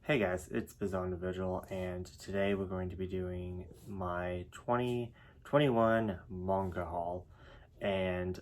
Hey guys, it's Bizarre Individual, and today we're going to be doing my 2021 manga haul. And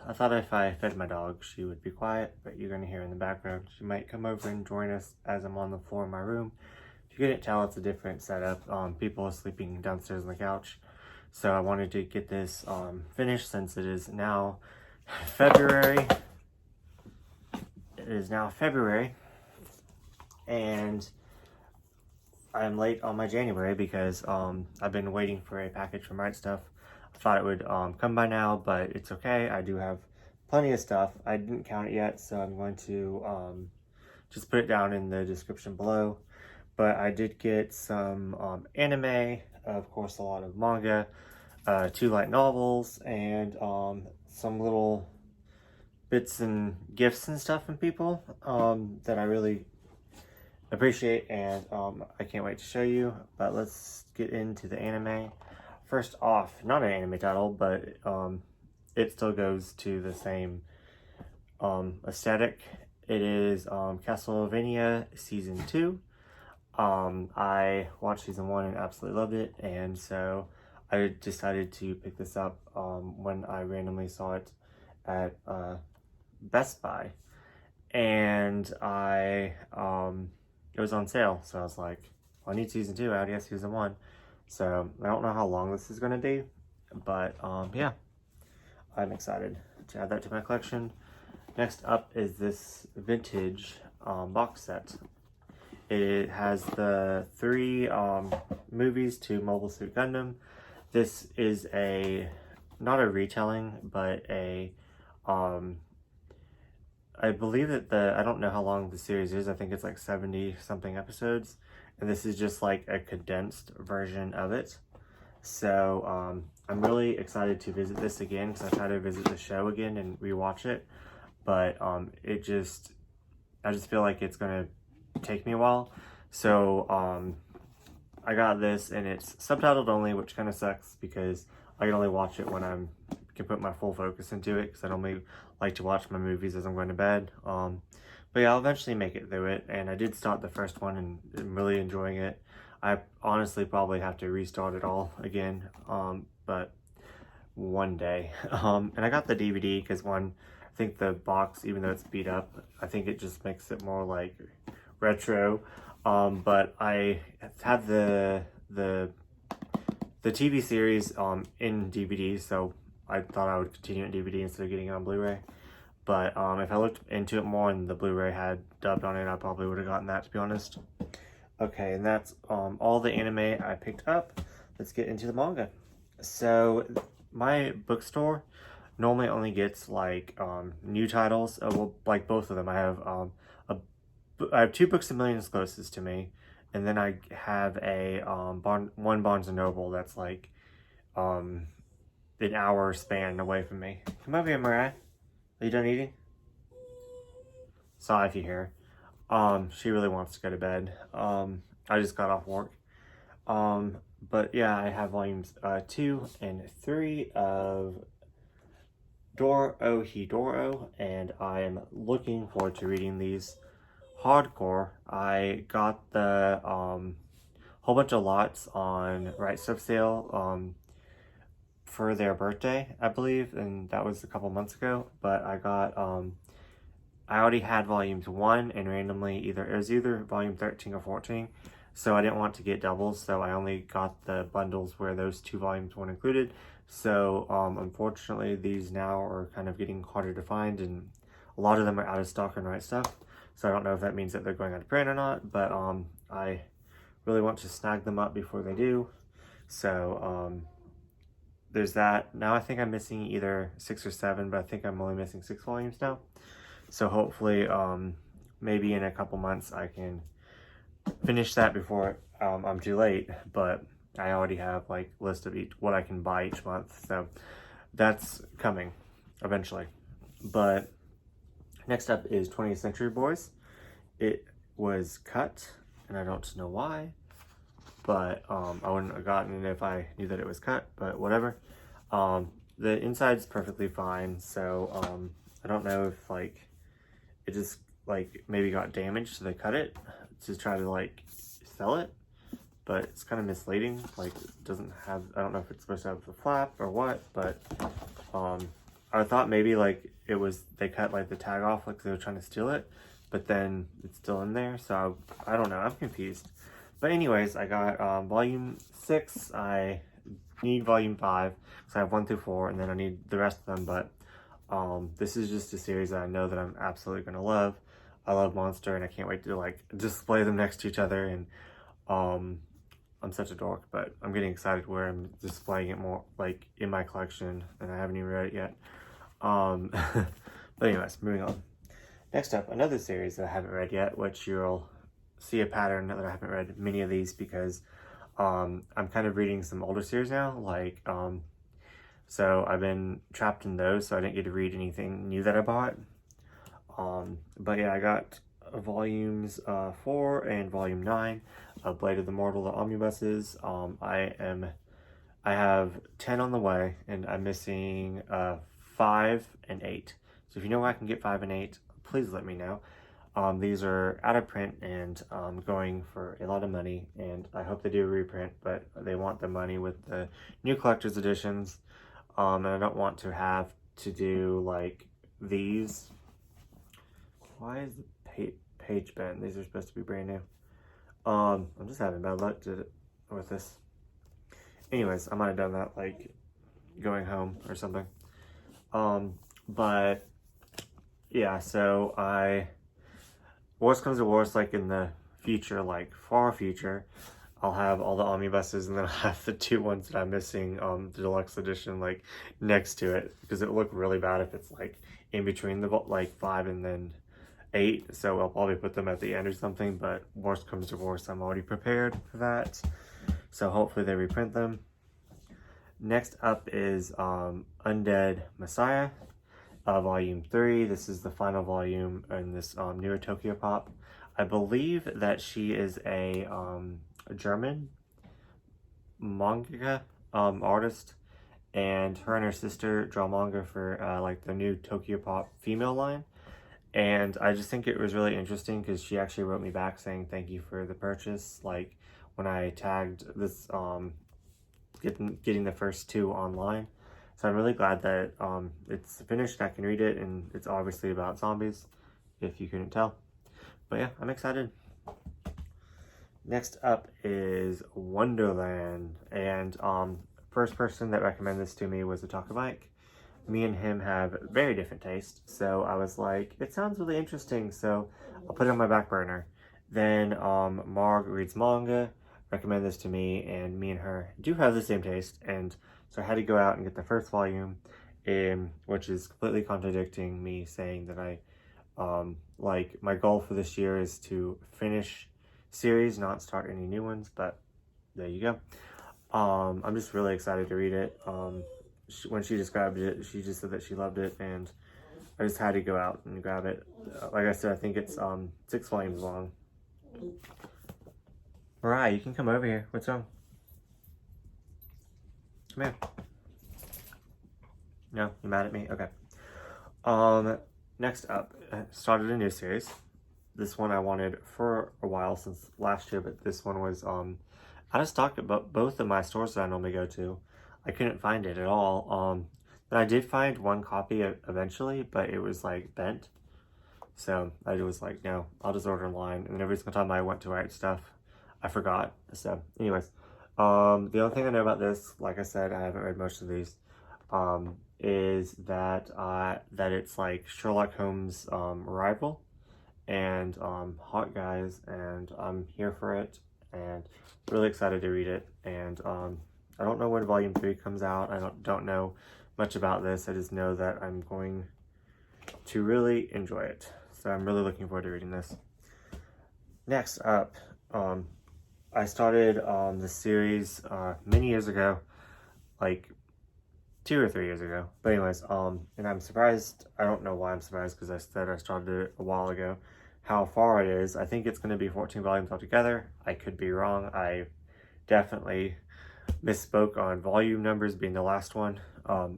I thought if I fed my dog, she would be quiet, but you're going to hear in the background. She might come over and join us as I'm on the floor in my room. If you couldn't tell, it's a different setup. People are sleeping downstairs on the couch. So I wanted to get this finished since it is now February. It is now February. And I'm late on my January because I've been waiting for a package from Right Stuff. I thought it would come by now, but it's okay. I do have plenty of stuff. I didn't count it yet, so I'm going to just put it down in the description below. But I did get some anime, of course a lot of manga, 2 light novels, and some little bits and gifts and stuff from people that I really appreciate, and I can't wait to show you. But let's get into the anime. First off, not an anime title, but it still goes to the same aesthetic. It is Castlevania Season 2. I watched Season 1 and absolutely loved it, and so I decided to pick this up when I randomly saw it at Best Buy, and it was on sale, so I was like, well, I need Season 2, I already have Season 1, so I don't know how long this is going to be, but yeah, I'm excited to add that to my collection. Next up is this vintage box set. It has the 3 movies to Mobile Suit Gundam. This is not a retelling, but I believe that I don't know how long the series is. I think it's like 70 something episodes. And this is just like a condensed version of it. So I'm really excited to visit this again because I try to visit the show again and rewatch it. But I just feel like it's going to take me a while. So I got this and it's subtitled only, which kind of sucks because I can only watch it when I can put my full focus into it, because I normally like to watch my movies as I'm going to bed. But yeah, I'll eventually make it through it, and I did start the first one and I'm really enjoying it. I honestly probably have to restart it all again, but one day. And I got the DVD because I think the box, even though it's beat up, I think it just makes it more like retro. But I had the TV series in DVD, so I thought I would continue in DVD instead of getting it on Blu-ray. But if I looked into it more and the Blu-ray had dubbed on it, I probably would have gotten that, to be honest. Okay, and that's all the anime I picked up. Let's get into the manga. So my bookstore normally only gets like new titles. Well, like both of them. I have 2 Books a Million closest to me, and then I have a one Barnes and Noble that's like an hour span away from me. Come over here, Mariah. Are you done eating? Sorry if you hear. She really wants to go to bed. I just got off work. But yeah, I have volumes 2 and 3 of Dorohedoro, and I am looking forward to reading these hardcore. I got the whole bunch of lots on Right Stuff sale for their birthday, I believe, and that was a couple months ago. But I got I already had volumes 1, and randomly it was either volume 13 or 14, so I didn't want to get doubles, so I only got the bundles where those 2 volumes weren't included. So unfortunately these now are kind of getting harder to find, and a lot of them are out of stock on Right Stuff, so I don't know if that means that they're going out of print or not, but I really want to snag them up before they do. So there's that. Now I think I'm missing either 6 or 7, but I think I'm only missing 6 volumes now. So hopefully, maybe in a couple months I can finish that before I'm too late. But I already have like a list of what I can buy each month. So that's coming eventually. But next up is 20th Century Boys. It was cut, and I don't know why. But I wouldn't have gotten it if I knew that it was cut, but whatever. The inside's perfectly fine, so I don't know if like it just like maybe got damaged, so they cut it to try to like sell it, but it's kind of misleading. Like it doesn't have, I don't know if it's supposed to have the flap or what, but I thought maybe like it was, they cut like the tag off like they were trying to steal it, but then it's still in there, so I don't know, I'm confused. But anyways, I got volume 6. I need volume 5, so I have 1 through 4, and then I need the rest of them. But this is just a series that I know that I'm absolutely gonna love. I love Monster, and I can't wait to like display them next to each other. And I'm such a dork, but I'm getting excited where I'm displaying it more like in my collection, and I haven't even read it yet. But anyways, moving on. Next up, another series that I haven't read yet, which you'll see a pattern that I haven't read many of these because I'm kind of reading some older series now, like so I've been trapped in those, so I didn't get to read anything new that I bought. But yeah, I got volumes 4 and volume 9 of Blade of the Mortal, the omnibuses. I have 10 on the way, and I'm missing 5 and 8. So if you know where I can get 5 and 8, please let me know. These are out of print and going for a lot of money, and I hope they do a reprint, but they want the money with the new collector's editions. And I don't want to have to do like these. Why is the page bent? These are supposed to be brand new. I'm just having bad luck with this. Anyways, I might have done that like going home or something. But yeah, so worst comes to worst, like in the future, like far future, I'll have all the omnibuses, and then I'll have the 2 ones that I'm missing, the deluxe edition, like next to it, because it would look really bad if it's like in between the like 5 and then 8. So I'll probably put them at the end or something, but worst comes to worst, I'm already prepared for that. So hopefully they reprint them. Next up is Undead Messiah, volume 3. This is the final volume in this newer Tokyo Pop. I believe that she is a German manga artist, and her sister draw manga for like the new Tokyo Pop female line. And I just think it was really interesting because she actually wrote me back saying thank you for the purchase, like when I tagged this getting the first 2 online. So I'm really glad that it's finished, I can read it, and it's obviously about zombies, if you couldn't tell. But yeah, I'm excited. Next up is Wonderland, and first person that recommended this to me was Otaku Mike. Me and him have very different tastes, so I was like, it sounds really interesting, so I'll put it on my back burner. Then Marg reads manga, recommended this to me, and me and her do have the same taste, and so I had to go out and get the first volume, which is completely contradicting me saying that I like my goal for this year is to finish series, not start any new ones, but there you go. I'm just really excited to read it. When she described it, she just said that she loved it, and I just had to go out and grab it. Like I said, I think it's 6 volumes long. Mariah, you can come over here. What's wrong? Come here. No, you mad at me? Okay. Next up, I started a new series. This one I wanted for a while, since last year, but this one was out of stock at both of my stores that I normally go to. I couldn't find it at all. But I did find one copy eventually, but it was like bent. So I was like, no, I'll just order online. And every single time I went to write stuff, I forgot. So anyways, the only thing I know about this, like I said, I haven't read most of these, is that that it's like Sherlock Holmes' rival, and hot guys, and I'm here for it, and really excited to read it. And I don't know when volume 3 comes out. I don't know much about this. I just know that I'm going to really enjoy it. So I'm really looking forward to reading this. Next up, I started the series many years ago, like 2 or 3 years ago. But anyways, and I'm surprised. I don't know why I'm surprised, because I said I started it a while ago, how far it is. I think it's going to be 14 volumes altogether. I could be wrong. I definitely misspoke on volume numbers being the last one.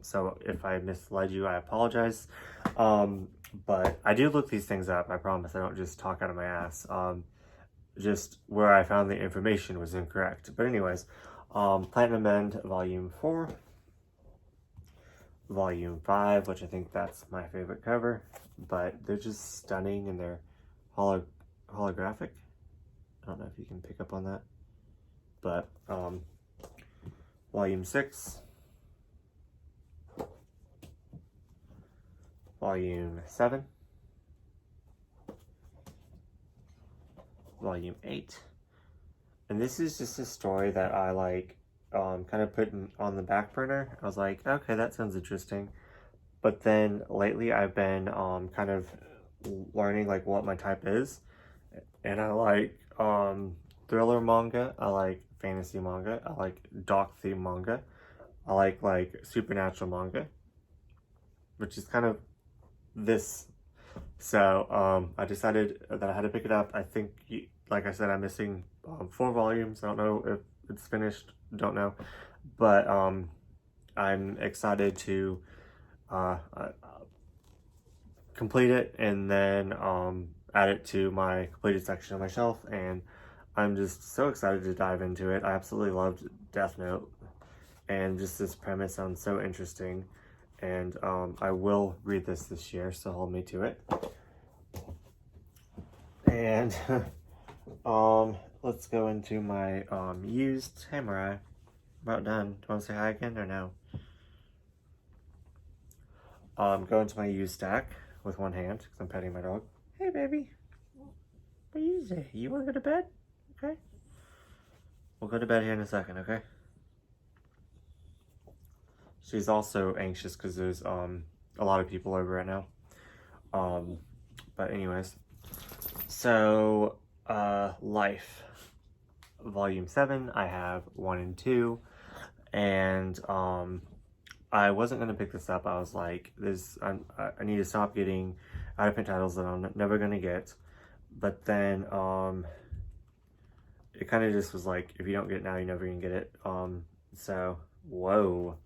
So if I misled you, I apologize. But I do look these things up. I promise. I don't just talk out of my ass. Just where I found the information was incorrect. But anyways, Platinum End Volume 4, Volume 5, which I think that's my favorite cover. But they're just stunning and they're holographic. I don't know if you can pick up on that. But Volume 6, Volume 7, Volume 8. And this is just a story that I like kind of put on the back burner. I was like, okay, that sounds interesting. But then lately I've been kind of learning like what my type is. And I like thriller manga, I like fantasy manga, I like dark theme manga, I like supernatural manga, which is kind of this. So I decided that I had to pick it up. I think, like I said, I'm missing 4 volumes. I don't know if it's finished, don't know, but I'm excited to complete it and then add it to my completed section on my shelf, and I'm just so excited to dive into it. I absolutely loved Death Note, and just this premise sounds so interesting, and I will read this year, so hold me to it. And let's go into my used. Hey Mariah, about done. Do you want to say hi again or no? Go into my used stack with one hand because I'm petting my dog. Hey baby, what do you say? You want to go to bed? Okay. We'll go to bed here in a second, okay? She's also anxious because there's a lot of people over right now. But anyways, so Life Volume 7, I have 1 and 2, and I wasn't gonna pick this up. I was like, I need to stop getting out of print titles that I'm never gonna get. But then it kind of just was like, if you don't get it now, you're never gonna get it. So whoa,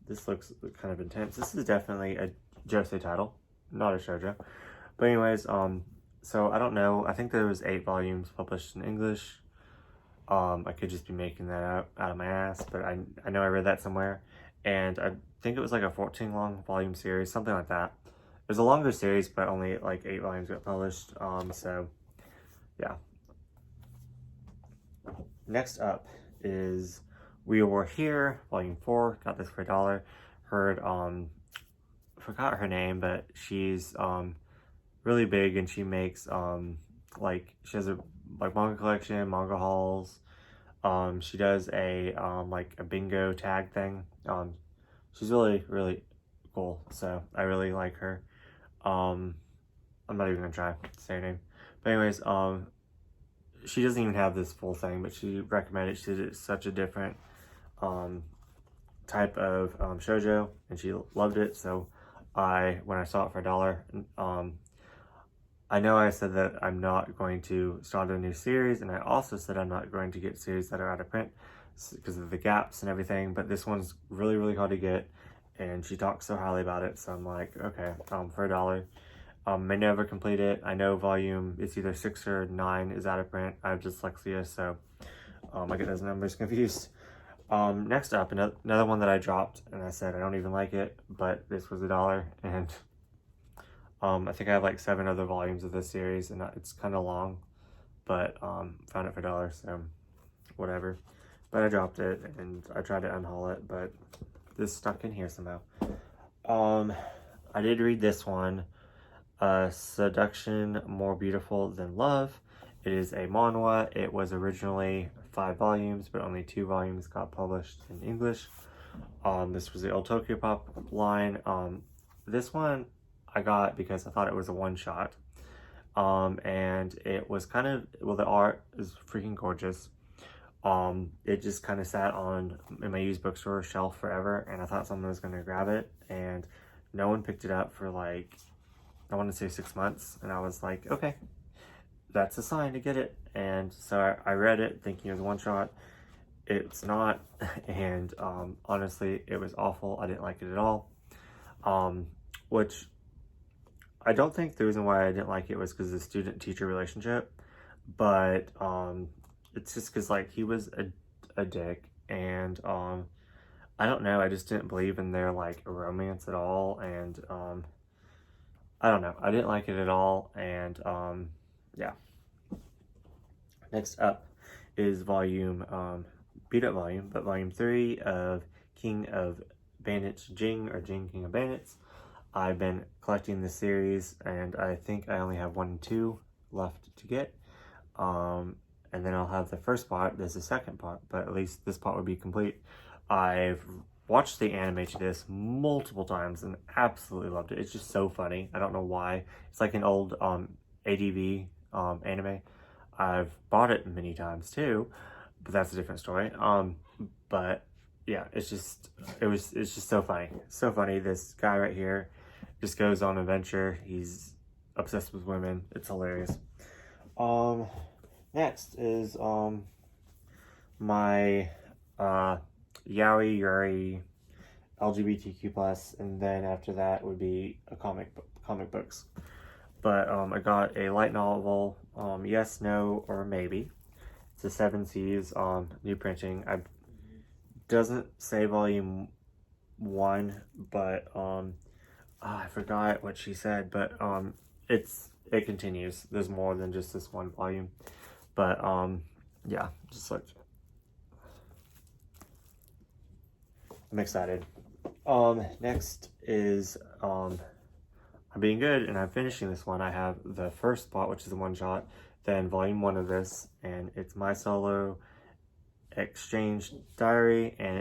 this looks kind of intense. This is definitely a josei title, not a shoujo. But anyways, so I don't know. I think there was 8 volumes published in English. I could just be making that out of my ass, but I know I read that somewhere, and I think it was like a 14 long volume series, something like that. It was a longer series, but only like 8 volumes got published. So yeah. Next up is We Were Here, Volume 4. Got this for $1. Heard forgot her name, but she's really big, and she makes like, she has a manga collection, manga hauls. She does a like a bingo tag thing. She's really, really cool. So I really like her. I'm not even gonna try to say her name. But anyways, she doesn't even have this full thing, but she recommended. She did such a different type of shoujo, and she loved it. So when I saw it for $1, I know I said that I'm not going to start a new series, and I also said I'm not going to get series that are out of print because of the gaps and everything, but this one's really, really hard to get, and she talks so highly about it, so I'm like, okay, for $1. May never complete it. I know it's either 6 or 9 is out of print. I have dyslexia, so I get those numbers confused. Next up, another one that I dropped, and I said I don't even like it, but this was $1, and I think I have like 7 other volumes of this series, and it's kind of long, but found it for $1, so whatever. But I dropped it, and I tried to unhaul it, but this stuck in here somehow. I did read this one, Seduction More Beautiful Than Love. It is a manhwa. It was originally 5 volumes, but only 2 volumes got published in English. This was the old Tokyo Pop line. This one I got because I thought it was a one-shot. And it was kind of, well, the art is freaking gorgeous. It just kind of sat in my used bookstore shelf forever, and I thought someone was going to grab it, and no one picked it up for like, I want to say 6 months, and I was like, okay, that's a sign to get it. And so I read it thinking it was one shot, it's not. And honestly, it was awful. I didn't like it at all. Which I don't think the reason why I didn't like it was because of the student-teacher relationship, but it's just because like he was a dick, and I don't know, I just didn't believe in their like romance at all, and I don't know, I didn't like it at all, and yeah. Next up is beat up volume, but volume 3 of King of Bandits Jing, or Jing King of Bandits. I've been collecting the series, and I think I only have 1 and 2 left to get. And then I'll have the first part. There's the second part, but at least this part will be complete. I've watched the anime to this multiple times and absolutely loved it. It's just so funny. I don't know why. It's like an old ADV anime. I've bought it many times too, but that's a different story. But yeah, it's just so funny. So funny. This guy right here just goes on an adventure. He's obsessed with women. It's hilarious. Next is my Yaoi Yuri LGBTQ+, and then after that would be a comic books. But I got a light novel, Yes, No, or Maybe. It's a 7 Seas new printing. Doesn't say volume 1, but I forgot what she said, but it continues. There's more than just this one volume. But yeah, just like I'm excited. Next is I'm being good, and I'm finishing this one. I have the first part, which is the one shot, then volume 1 of this, and it's my solo exchange diary, and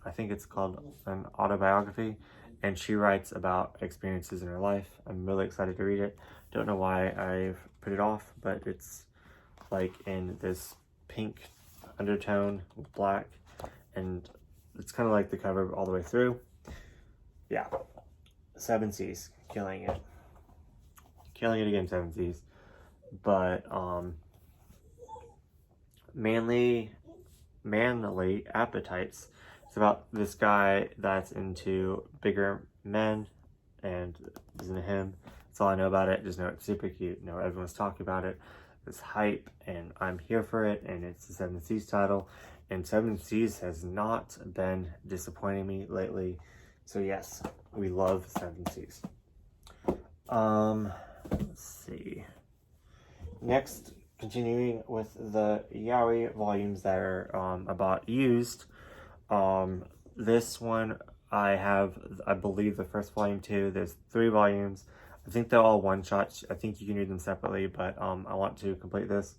I think it's called an autobiography, and she writes about experiences in her life. I'm really excited to read it. Don't know why I've put it off, but it's like in this pink undertone with black, and it's kind of like the cover all the way through. Yeah, 7 Seas, killing it again, 7 Seas. But manly appetites. It's about this guy that's into bigger men, and isn't a him. That's all I know about it. Just know it's super cute. You know, everyone's talking about it. It's hype, and I'm here for it. And it's the 7 Seas title, and 7 Seas has not been disappointing me lately. So yes, we love 7 Seas. Let's see. Next, continuing with the Yaoi volumes that are I bought used. This one I have, I believe, the first volume too. There's 3 volumes. I think they're all one shots. I think you can read them separately, but I want to complete this.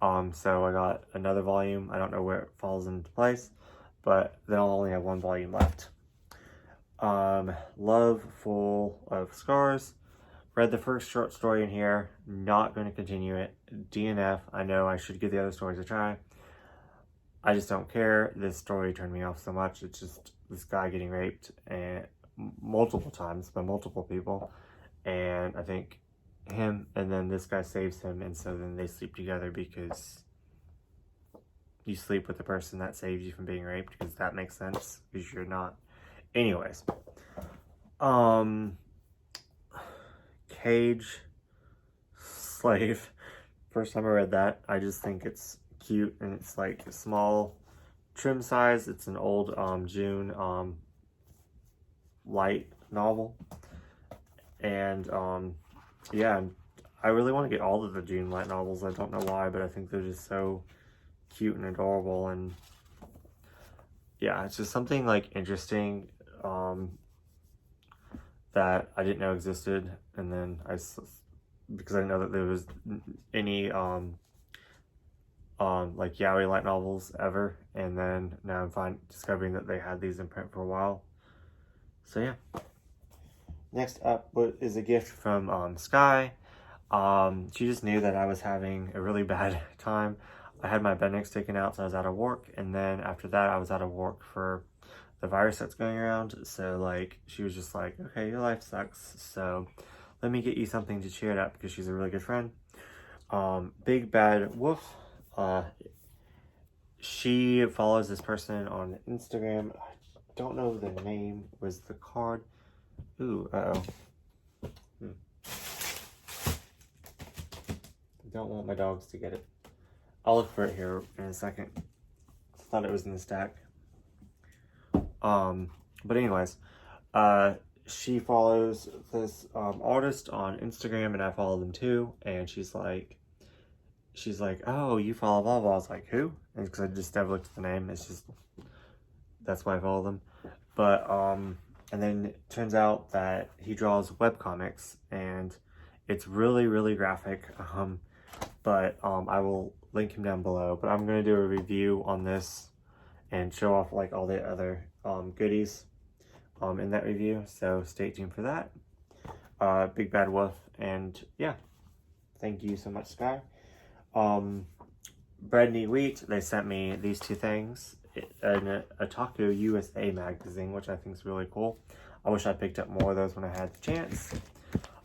So I got another volume. I don't know where it falls into place, but then I'll only have 1 volume left. Love Full of Scars. Read the first short story in here. Not going to continue it. DNF. I know I should give the other stories a try. I just don't care. This story turned me off so much. It's just this guy getting raped and multiple times by multiple people, and I think him, and then this guy saves him, and so then they sleep together because you sleep with the person that saves you from being raped, because that makes sense, because you're not. Anyways, Cage Slave. First time I read that, I just think it's cute, and it's like a small trim size. It's an old June light novel, and yeah, I really want to get all of the June light novels. I don't know why, but I think they're just so cute and adorable, and yeah, it's just something like interesting that I didn't know existed, and then because I didn't know that there was any like yaoi light novels ever, and then now I'm discovering that they had these in print for a while. So yeah. Next up is a gift from Sky. She just knew that I was having a really bad time. I had my appendix taken out, so I was out of work, and then after that I was out of work for the virus that's going around. So like, she was just like, okay, your life sucks, so let me get you something to cheer it up, because she's a really good friend. Big Bad Wolf. she follows this person on Instagram. I don't know the name. Was the card? Ooh, uh-oh. Don't want my dogs to get it. I'll look for it here in a second. Thought it was in the stack. But anyways, she follows this artist on Instagram, and I follow them too. And she's like, oh, you follow blah blah. I was like, who? And because I just never looked at the name. It's just that's why I follow them. But and then it turns out that he draws webcomics, and it's really, really graphic. But I will link him down below. But I'm gonna do a review on this and show off like all the other goodies in that review. So stay tuned for that. Big Bad Wolf, and yeah, thank you so much, Sky. Bread Neat Wheat, they sent me these two things in a Otaku USA magazine, which I think is really cool. I wish I picked up more of those when I had the chance.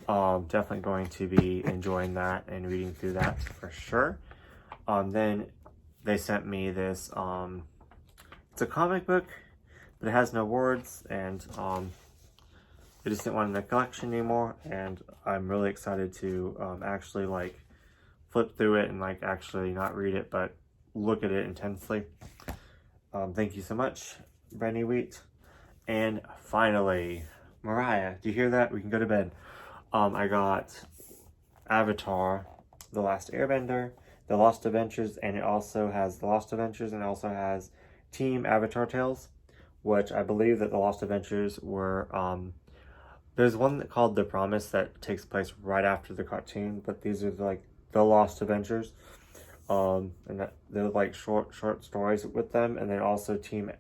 Definitely going to be enjoying that and reading through that for sure. Then they sent me this, it's a comic book, but it has no words, and they just didn't want it in the collection anymore, and I'm really excited to actually like flip through it and like actually not read it, but look at it intensely. Thank you so much, Bread Neat Wheat. And finally, Mariah, do you hear that? We can go to bed. I got Avatar, The Last Airbender, The Lost Adventures, and it also has The Lost Adventures, and it also has Team Avatar Tales, which I believe that The Lost Adventures were, there's one called The Promise that takes place right after the cartoon, but these are like The Lost Adventures, and they're like short stories with them, and then also Team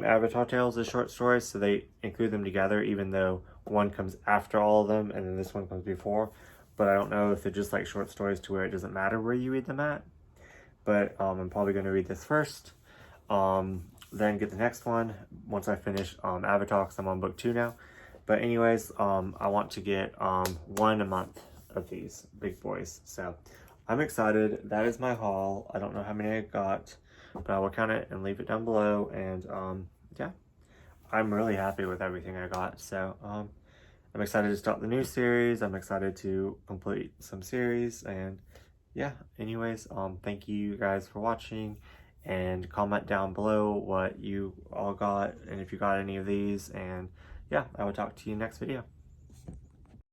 Avatar Tales is short stories, so they include them together, even though one comes after all of them, and then this one comes before. But I don't know if they're just like short stories to where it doesn't matter where you read them at. But I'm probably going to read this first, then get the next one once I finish Avatar, because I'm on book 2 now. But anyways, I want to get 1 a month of these big boys. So I'm excited. That is my haul. I don't know how many I got, but I will count it and leave it down below. And yeah, I'm really happy with everything I got. So I'm excited to start the new series. I'm excited to complete some series, and yeah, anyways, thank you guys for watching, and comment down below what you all got and if you got any of these, and yeah, I will talk to you next video.